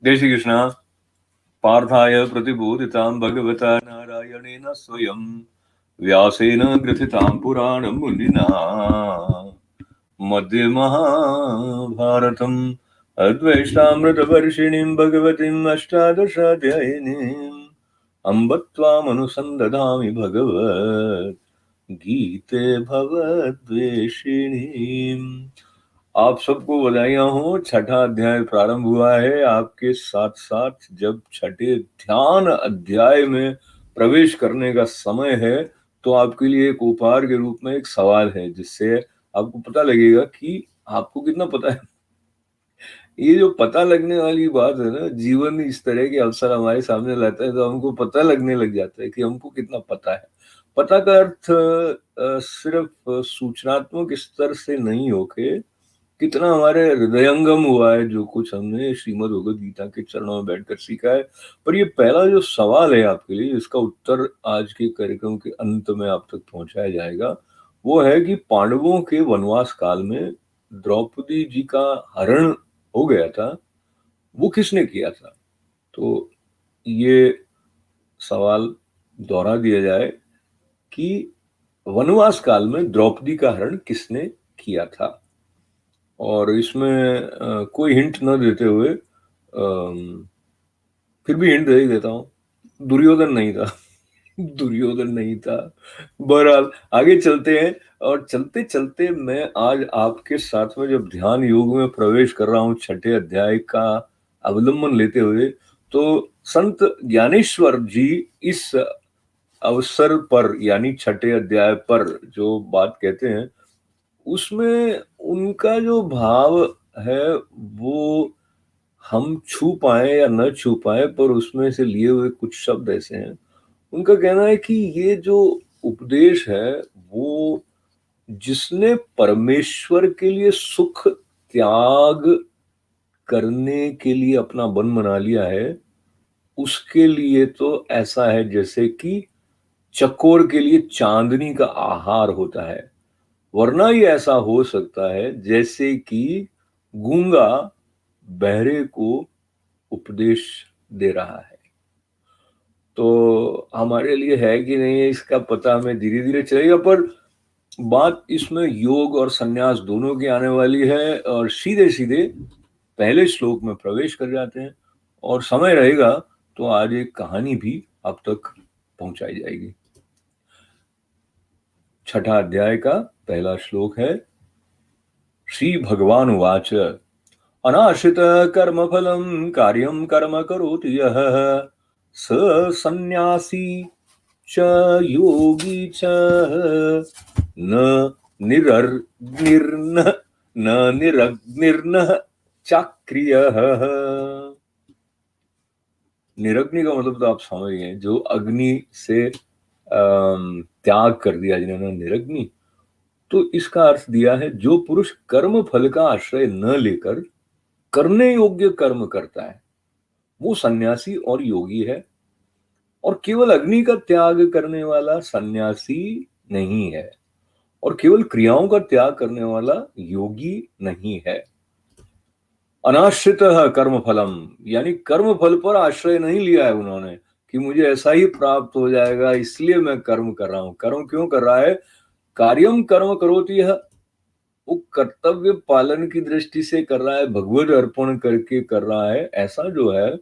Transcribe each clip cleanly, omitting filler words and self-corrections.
जय श्री कृष्ण। पार्थाय प्रतिबोधितां भगवता नारायणेन स्वयं व्यासेन ग्रथितां पुराणं मुनिना मध्ये महाभारतम् अद्वैष्टामृतवर्षिणीं भगवतीम् अष्टादशाध्यायिनीम् अम्ब त्वामनुसन्दधामि भगवत् गीते भवद्वेषिणीम्। आप सबको बधाइयां हो। छठा अध्याय प्रारंभ हुआ है। आपके साथ साथ जब छठे ध्यान अध्याय में प्रवेश करने का समय है तो आपके लिए एक उपहार के रूप में एक सवाल है, जिससे आपको पता लगेगा कि आपको कितना पता है। ये जो पता लगने वाली बात है ना, जीवन इस तरह के अवसर हमारे सामने लाता है तो हमको पता लगने लग जाता है कि हमको कितना पता है। पता का अर्थ सिर्फ सूचनात्मक स्तर से नहीं होके कितना हमारे हृदयंगम हुआ है, जो कुछ हमने श्रीमद् भगवद गीता के चरणों में बैठकर सीखा है। पर ये पहला जो सवाल है आपके लिए, इसका उत्तर आज के कार्यक्रम के अंत में आप तक पहुंचाया जाएगा। वो है कि पांडवों के वनवास काल में द्रौपदी जी का हरण हो गया था, वो किसने किया था। तो ये सवाल दोहरा दिया जाए कि वनवास काल में द्रौपदी का हरण किसने किया था। और इसमें कोई हिंट न देते हुए फिर भी हिंट दे ही देता हूँ, दुर्योधन नहीं था। दुर्योधन नहीं था। बहरहाल आगे चलते हैं। और चलते चलते मैं आज आपके साथ में जब ध्यान योग में प्रवेश कर रहा हूँ छठे अध्याय का अवलंबन लेते हुए, तो संत ज्ञानेश्वर जी इस अवसर पर यानी छठे अध्याय पर जो बात कहते हैं, उसमें उनका जो भाव है वो हम छू पाए या न छू पाए, पर उसमें से लिए हुए कुछ शब्द ऐसे हैं। उनका कहना है कि ये जो उपदेश है वो जिसने परमेश्वर के लिए सुख त्याग करने के लिए अपना बन बना लिया है, उसके लिए तो ऐसा है जैसे कि चकोर के लिए चांदनी का आहार होता है। वरना ही ऐसा हो सकता है जैसे कि गूंगा बहरे को उपदेश दे रहा है। तो हमारे लिए है कि नहीं है इसका पता हमें धीरे धीरे चलेगा, पर बात इसमें योग और संन्यास दोनों की आने वाली है। और सीधे सीधे पहले श्लोक में प्रवेश कर जाते हैं, और समय रहेगा तो आज एक कहानी भी आप तक पहुंचाई जाएगी। छठा अध्याय का पहला श्लोक है। श्री भगवान उवाच अनाश्रित कर्म फलम कार्यम कर्म करोति यः स सन्यासी च योगी च न निरग्निर्न न निरग्निर्न चाक्रियः। निरग्नि का मतलब तो आप समझ गए, जो अग्नि से त्याग कर दिया जिन्होंने, निरग्नि। तो इसका अर्थ दिया है जो पुरुष कर्म फल का आश्रय न लेकर करने योग्य कर्म करता है वो सन्यासी और योगी है, और केवल अग्नि का त्याग करने वाला सन्यासी नहीं है, और केवल क्रियाओं का त्याग करने वाला योगी नहीं है। अनाश्रित कर्म फलम यानी कर्म फल पर आश्रय नहीं लिया है उन्होंने कि मुझे ऐसा ही प्राप्त हो जाएगा इसलिए मैं कर्म कर रहा हूं। कर्म क्यों कर रहा है? कार्यम कर्म करोति यः, वो कर्तव्य पालन की दृष्टि से कर रहा है, भगवत अर्पण करके कर रहा है। ऐसा जो है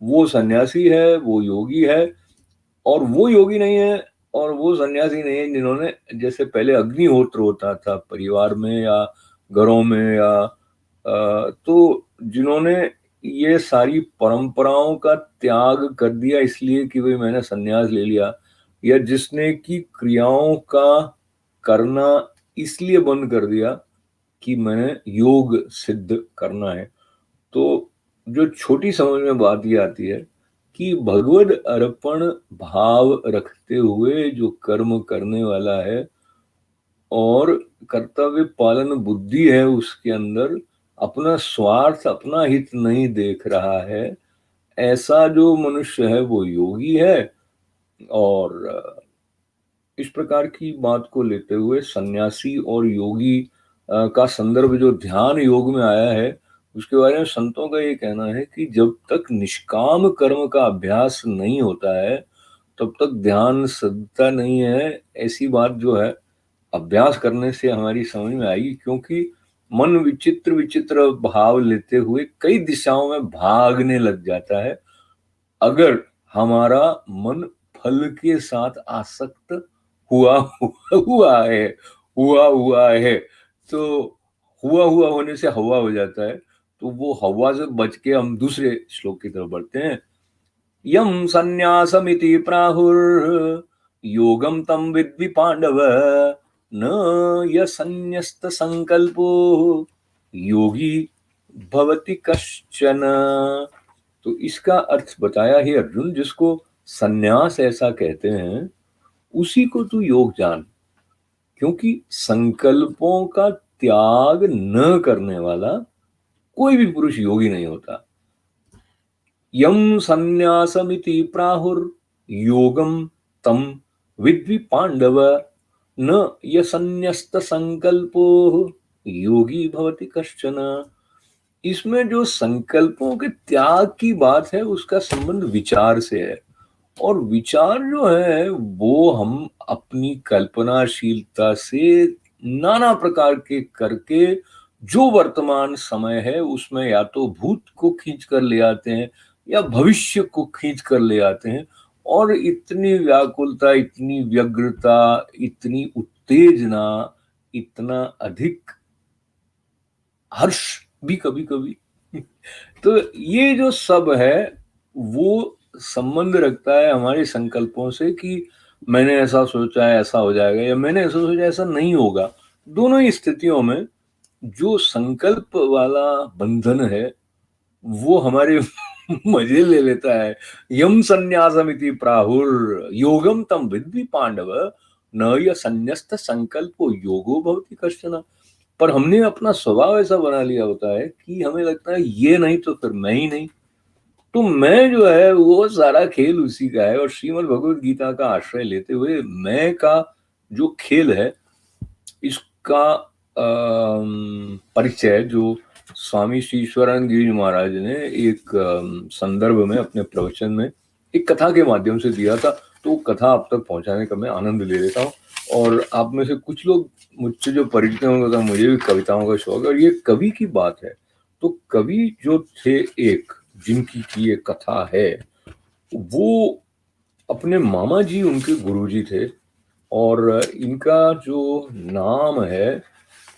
वो सन्यासी है, वो योगी है। और वो योगी नहीं है और वो सन्यासी नहीं है जिन्होंने, जैसे पहले अग्निहोत्र होता था परिवार में या घरों में, या तो जिन्होंने ये सारी परंपराओं का त्याग कर दिया इसलिए कि भाई मैंने सन्यास ले लिया, या जिसने की क्रियाओं का करना इसलिए बंद कर दिया कि मैंने योग सिद्ध करना है। तो जो छोटी समझ में बात ये आती है कि भगवद अर्पण भाव रखते हुए जो कर्म करने वाला है और कर्तव्य पालन बुद्धि है उसके अंदर, अपना स्वार्थ अपना हित नहीं देख रहा है, ऐसा जो मनुष्य है वो योगी है। और इस प्रकार की बात को लेते हुए सन्यासी और योगी का संदर्भ जो ध्यान योग में आया है उसके बारे में संतों का ये कहना है कि जब तक निष्काम कर्म का अभ्यास नहीं होता है तब तक ध्यान सधता नहीं है। ऐसी बात जो है अभ्यास करने से हमारी समझ में आई, क्योंकि मन विचित्र विचित्र भाव लेते हुए कई दिशाओं में भागने लग जाता है। अगर हमारा मन फल के साथ आसक्त हुआ हुआ है हुआ है तो हुआ हुआ होने से हवा हो जाता है। तो वो हवा से बच के हम दूसरे श्लोक की तरफ बढ़ते हैं। यम संन्यासमिति प्राहुर योगम तम विद्वि पांडव न यसन्यस्त संकल्पो योगी भवति कश्चन। तो इसका अर्थ बताया ही अर्जुन, जिसको संन्यास ऐसा कहते हैं उसी को तू योग जान, क्योंकि संकल्पों का त्याग न करने वाला कोई भी पुरुष योगी नहीं होता। यम संन्यासमिति प्राहुर योगम तम विद्वि पांडव न यसन्यस्त संकल्पो योगी भवति कश्चन। इसमें जो संकल्पों के त्याग की बात है उसका संबंध विचार से है, और विचार जो है वो हम अपनी कल्पनाशीलता से नाना प्रकार के करके जो वर्तमान समय है उसमें या तो भूत को खींच कर ले आते हैं या भविष्य को खींच कर ले आते हैं, और इतनी व्याकुलता, इतनी व्यग्रता, इतनी उत्तेजना, इतना अधिक हर्ष भी कभी कभी तो ये जो सब है वो संबंध रखता है हमारे संकल्पों से कि मैंने ऐसा सोचा है ऐसा हो जाएगा, या मैंने ऐसा सोचा ऐसा नहीं होगा। दोनों ही स्थितियों में जो संकल्प वाला बंधन है वो हमारे मजे ले लेता है। यम संन्यासमिति प्राहुर योगम तम विद्वि पांडव न य संन्यस्त संकल्पो योगो भवति कश्चन। पर हमने अपना स्वभाव ऐसा बना लिया होता है कि हमें लगता है ये नहीं तो फिर मैं ही नहीं। तो मैं जो है वो सारा खेल उसी का है, और श्रीमद् भगवद गीता का आश्रय लेते हुए मैं का जो खेल है इसका परिचय जो स्वामी श्री ईश्वरानंद गिरी महाराज ने एक संदर्भ में अपने प्रवचन में एक कथा के माध्यम से दिया था। तो कथा आप तक पहुंचाने का मैं आनंद ले लेता हूँ। और आप में से कुछ लोग मुझसे जो परिचित होंगे तो मुझे भी कविताओं का शौक है, और ये कवि की बात है। तो कवि जो थे एक, जिनकी की ये कथा है, वो अपने मामा जी उनके गुरुजी थे, और इनका जो नाम है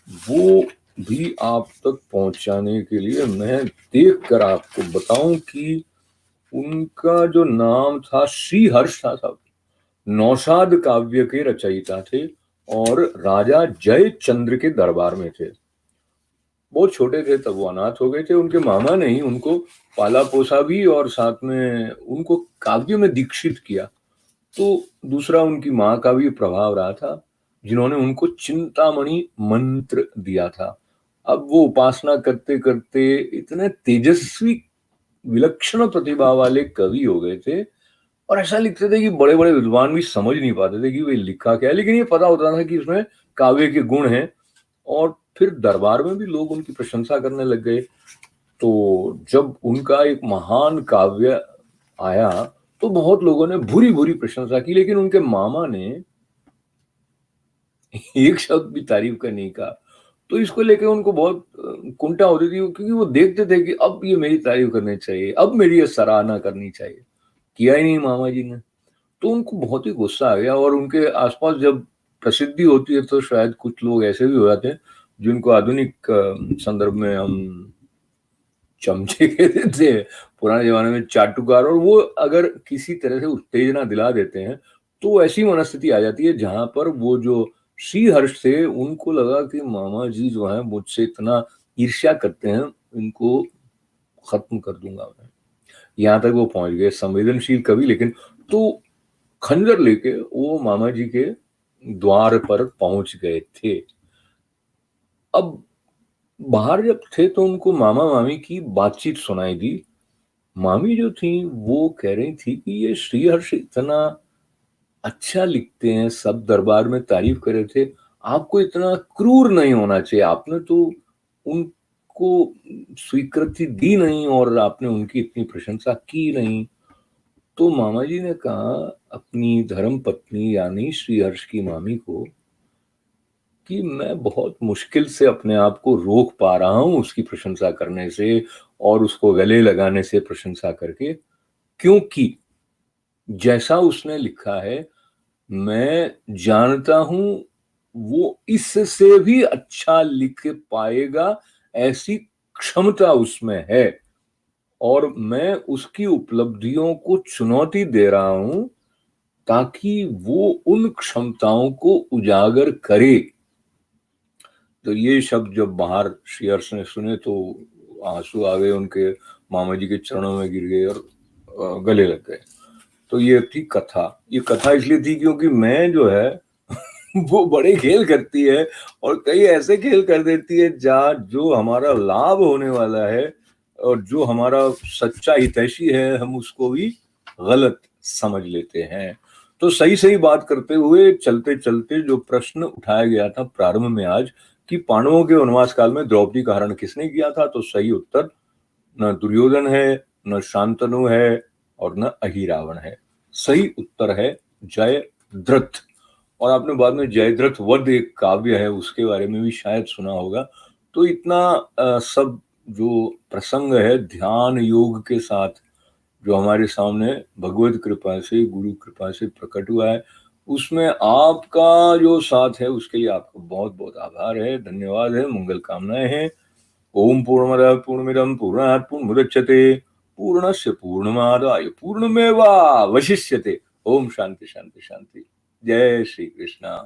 वो भी आप तक पहुंचाने के लिए मैं देख कर आपको बताऊं कि उनका जो नाम था श्री हर्ष था साहब। नौशाद काव्य के रचयिता थे और राजा जयचंद्र के दरबार में थे। बहुत छोटे थे तब वो अनाथ हो गए थे। उनके मामा ने ही उनको पाला पोसा भी और साथ में उनको काव्य में दीक्षित किया। तो दूसरा उनकी माँ का भी प्रभाव रहा था, जिन्होंने उनको चिंतामणि मंत्र दिया था। अब वो उपासना करते करते इतने तेजस्वी विलक्षण प्रतिभा वाले कवि हो गए थे, और ऐसा लिखते थे कि बड़े बड़े विद्वान भी समझ नहीं पाते थे कि वे लिखा क्या है, लेकिन ये पता होता था कि इसमें काव्य के गुण हैं। और फिर दरबार में भी लोग उनकी प्रशंसा करने लग गए। तो जब उनका एक महान काव्य आया तो बहुत लोगों ने बुरी बुरी प्रशंसा की, लेकिन उनके मामा ने एक शब्द भी तारीफ का नहीं कहा। तो इसको लेकर उनको बहुत कुंठा होती थी, क्योंकि वो देखते थे कि अब ये मेरी तारीफ करनी चाहिए, अब मेरी ये सराहना करनी चाहिए। किया ही नहीं मामा जी ने। तो उनको बहुत ही गुस्सा आ गया, और उनके आसपास जब प्रसिद्धि होती है तो शायद कुछ लोग ऐसे भी हो जाते हैं जिनको आधुनिक संदर्भ में हम चमचे कहते थे, पुराने जमाने में चाटुकार। और वो अगर किसी तरह से उत्तेजना दिला देते हैं तो ऐसी मनस्थिति आ जाती है जहां पर वो जो श्रीहर्ष थे उनको लगा कि मामा जी जो है मुझसे इतना ईर्ष्या करते हैं, इनको खत्म कर दूंगा मैं। यहाँ तक वो पहुंच गए, संवेदनशील कवि। लेकिन तो खंजर लेके वो मामा जी के द्वार पर पहुंच गए थे। अब बाहर जब थे तो उनको मामा मामी की बातचीत सुनाई दी। मामी जो थी वो कह रही थी कि ये श्रीहर्ष इतना अच्छा लिखते हैं, सब दरबार में तारीफ कर रहे थे, आपको इतना क्रूर नहीं होना चाहिए। आपने तो उनको आपको स्वीकृति दी नहीं और आपने उनकी इतनी प्रशंसा की नहीं। तो मामा जी ने कहा अपनी धर्म पत्नी यानी श्री हर्ष की मामी को कि मैं बहुत मुश्किल से अपने आप को रोक पा रहा हूं उसकी प्रशंसा करने से और उसको गले लगाने से प्रशंसा करके, क्योंकि जैसा उसने लिखा है मैं जानता हूं वो इससे भी अच्छा लिख पाएगा, ऐसी क्षमता उसमें है और मैं उसकी उपलब्धियों को चुनौती दे रहा हूं ताकि वो उन क्षमताओं को उजागर करे। तो ये शब्द जब बाहर श्री हर्ष ने सुने तो आंसू आ गए उनके, मामा जी के चरणों में गिर गए और गले लग गए। तो ये थी कथा। ये कथा इसलिए थी क्योंकि मैं जो है वो बड़े खेल करती है और कई ऐसे खेल कर देती है जहाँ जो हमारा लाभ होने वाला है और जो हमारा सच्चा हितैषी है हम उसको भी गलत समझ लेते हैं। तो सही सही बात करते हुए चलते चलते जो प्रश्न उठाया गया था प्रारंभ में आज कि पांडवों के वनवास काल में द्रौपदी का हरण किसने किया था, तो सही उत्तर न दुर्योधन है, न शांतनु है और न अहिरावण है। सही उत्तर है जयद्रथ। और आपने बाद में जयद्रथ वध एक काव्य है उसके बारे में भी शायद सुना होगा। तो इतना सब जो प्रसंग है ध्यान योग के साथ जो हमारे सामने भगवत कृपा से गुरु कृपा से प्रकट हुआ है, उसमें आपका जो साथ है उसके लिए आपका बहुत बहुत आभार है, धन्यवाद है, मंगल कामनाएं हैं। ओम पूर्णमदः पूर्णमिदं पूर्णात् पूर्णमुदच्यते पूर्णस्य पूर्णमादाय पूर्णमेवावशिष्यते। ओम शांति शांति शांति। जय श्री कृष्णा।